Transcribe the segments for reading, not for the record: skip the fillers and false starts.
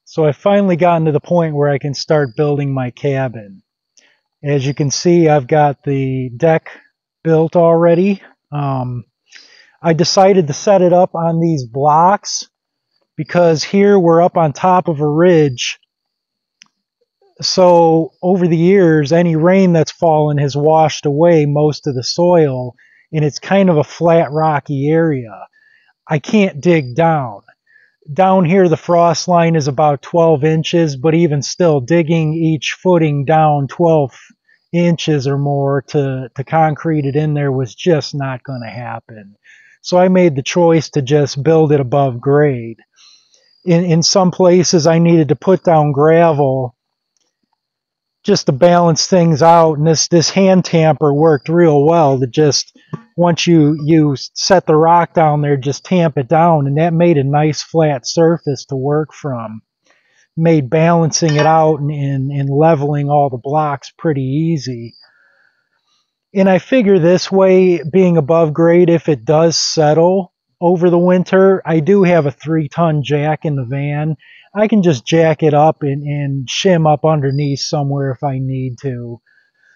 So I finally gotten to the point where I can start building my cabin. As you can see, I've got the deck built already. Um, I decided to set it up on these blocks because here we're up on top of a ridge. So over the years, any rain that's fallen has washed away most of the soil, and it's kind of a flat, rocky area. I can't dig down. Down here, the frost line is about 12 inches, but even still, digging each footing down 12 inches or more to concrete it in there was just not going to happen. So I made the choice to just build it above grade. In some places, I needed to put down gravel just to balance things out, and this hand tamper worked real well to just, once you set the rock down there, just tamp it down, and that made a nice flat surface to work from. Made balancing it out and leveling all the blocks pretty easy. And I figure this way, being above grade, if it does settle over the winter, I do have a 3-ton jack in the van. I can just jack it up and shim up underneath somewhere if I need to.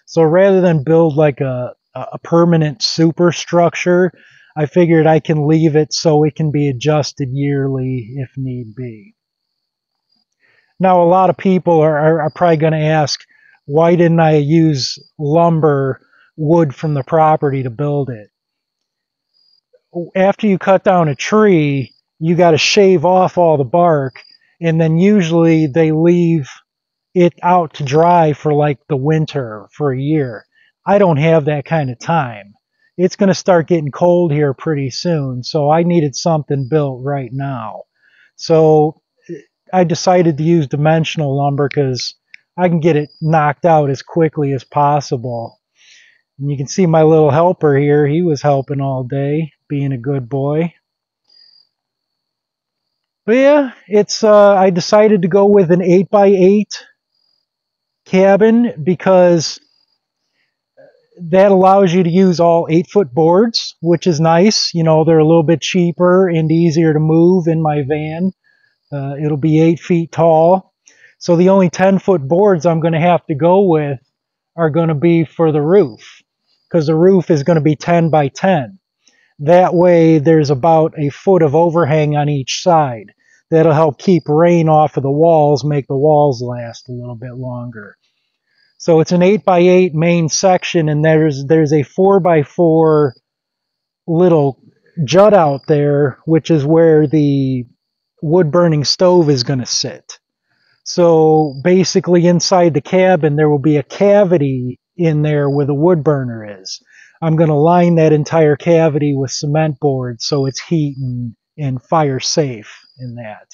So rather than build like a permanent superstructure, I figured I can leave it so it can be adjusted yearly if need be. Now, a lot of people are probably going to ask, why didn't I use lumber, wood from the property to build it? After you cut down a tree, you got to shave off all the bark, and then usually they leave it out to dry for like the winter, for a year. I don't have that kind of time. It's going to start getting cold here pretty soon, so I needed something built right now. So I decided to use dimensional lumber because I can get it knocked out as quickly as possible. And you can see my little helper here. He was helping all day, being a good boy. But yeah, it's I decided to go with an 8x8 cabin because that allows you to use all 8-foot boards, which is nice. You know, they're a little bit cheaper and easier to move in my van. It'll be 8 feet tall. So the only 10-foot boards I'm going to have to go with are going to be for the roof, because the roof is going to be 10 by 10. That way there's about a foot of overhang on each side. That'll help keep rain off of the walls, make the walls last a little bit longer. So it's an 8x8 main section, and there's a 4x4 little jut out there, which is where the wood burning stove is going to sit. So basically inside the cabin, there will be a cavity in there where the wood burner is. I'm going to line that entire cavity with cement boards so it's heat and fire safe in that.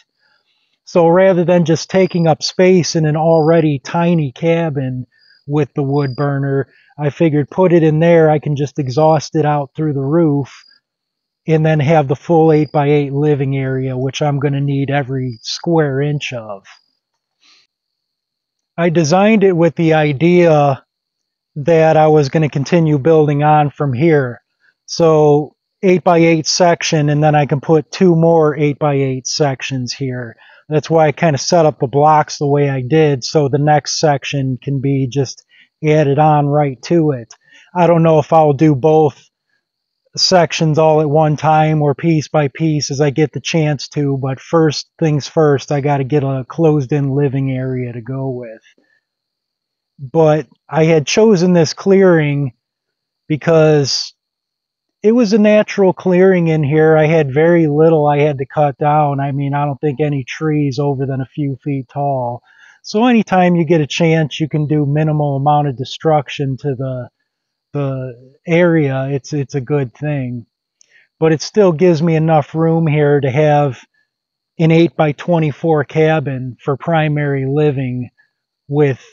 So rather than just taking up space in an already tiny cabin with the wood burner, I figured put it in there, I can just exhaust it out through the roof and then have the full 8x8 living area, which I'm going to need every square inch of. I designed it with the idea that I was going to continue building on from here. So 8x8 section, and then I can put 2 more 8x8 sections here. That's why I kind of set up the blocks the way I did, so the next section can be just added on right to it. I don't know if I'll do both sections all at one time or piece by piece as I get the chance to, but first things first, I got to get a closed-in living area to go with. But I had chosen this clearing because it was a natural clearing in here. I had very little I had to cut down. I mean, I don't think any trees over than a few feet tall. So anytime you get a chance, you can do minimal amount of destruction to the area. It's a good thing. But it still gives me enough room here to have an 8x24 cabin for primary living with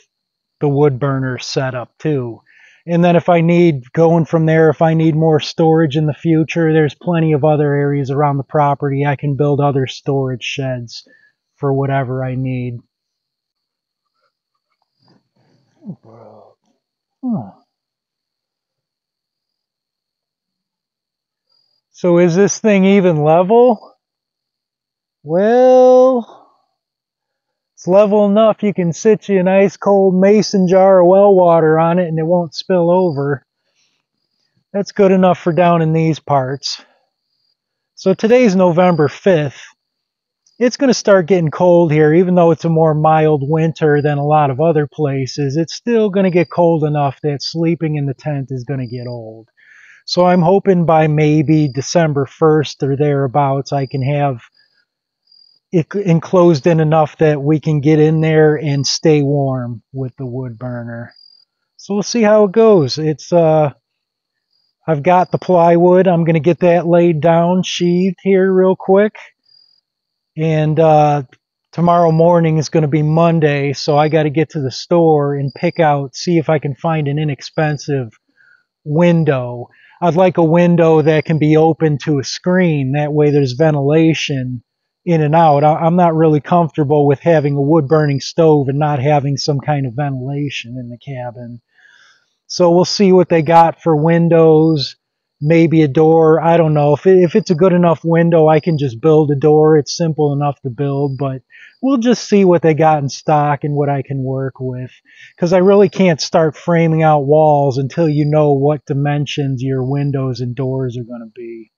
the wood burner setup too. And then if I need, going from there, if I need more storage in the future, there's plenty of other areas around the property. I can build other storage sheds for whatever I need. Oh, bro. Huh. So is this thing even level? Well, It's level enough you can sit you a nice cold mason jar of well water on it and it won't spill over. That's good enough for down in these parts. So today's November 5th. It's going to start getting cold here, even though it's a more mild winter than a lot of other places. It's still going to get cold enough that sleeping in the tent is going to get old. So I'm hoping by maybe December 1st or thereabouts, I can have it enclosed in enough that we can get in there and stay warm with the wood burner. So we'll see how it goes. I've got the plywood. I'm going to get that laid down, sheathed here real quick. And tomorrow morning is going to be Monday, so I got to get to the store and see if I can find an inexpensive window. I'd like a window that can be open to a screen. That way there's ventilation in and out. I'm not really comfortable with having a wood-burning stove and not having some kind of ventilation in the cabin. So we'll see what they got for windows. Maybe a door. I don't know. If it's a good enough window, I can just build a door. It's simple enough to build, but we'll just see what they got in stock and what I can work with. Because I really can't start framing out walls until you know what dimensions your windows and doors are going to be.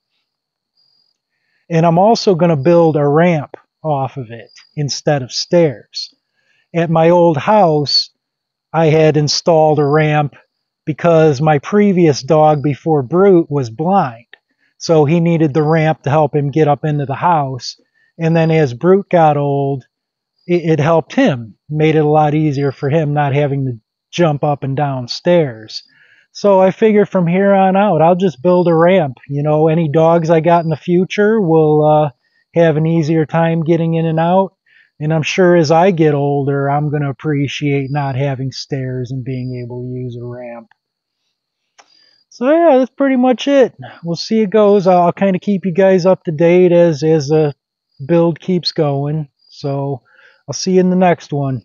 And I'm also going to build a ramp off of it instead of stairs. At my old house, I had installed a ramp because my previous dog before Brute was blind. So he needed the ramp to help him get up into the house. And then as Brute got old, it helped him, made it a lot easier for him not having to jump up and down stairs. So I figured from here on out, I'll just build a ramp. You know, any dogs I got in the future will have an easier time getting in and out. And I'm sure as I get older, I'm going to appreciate not having stairs and being able to use a ramp. So yeah, that's pretty much it. We'll see how it goes. I'll kind of keep you guys up to date as the build keeps going. So I'll see you in the next one.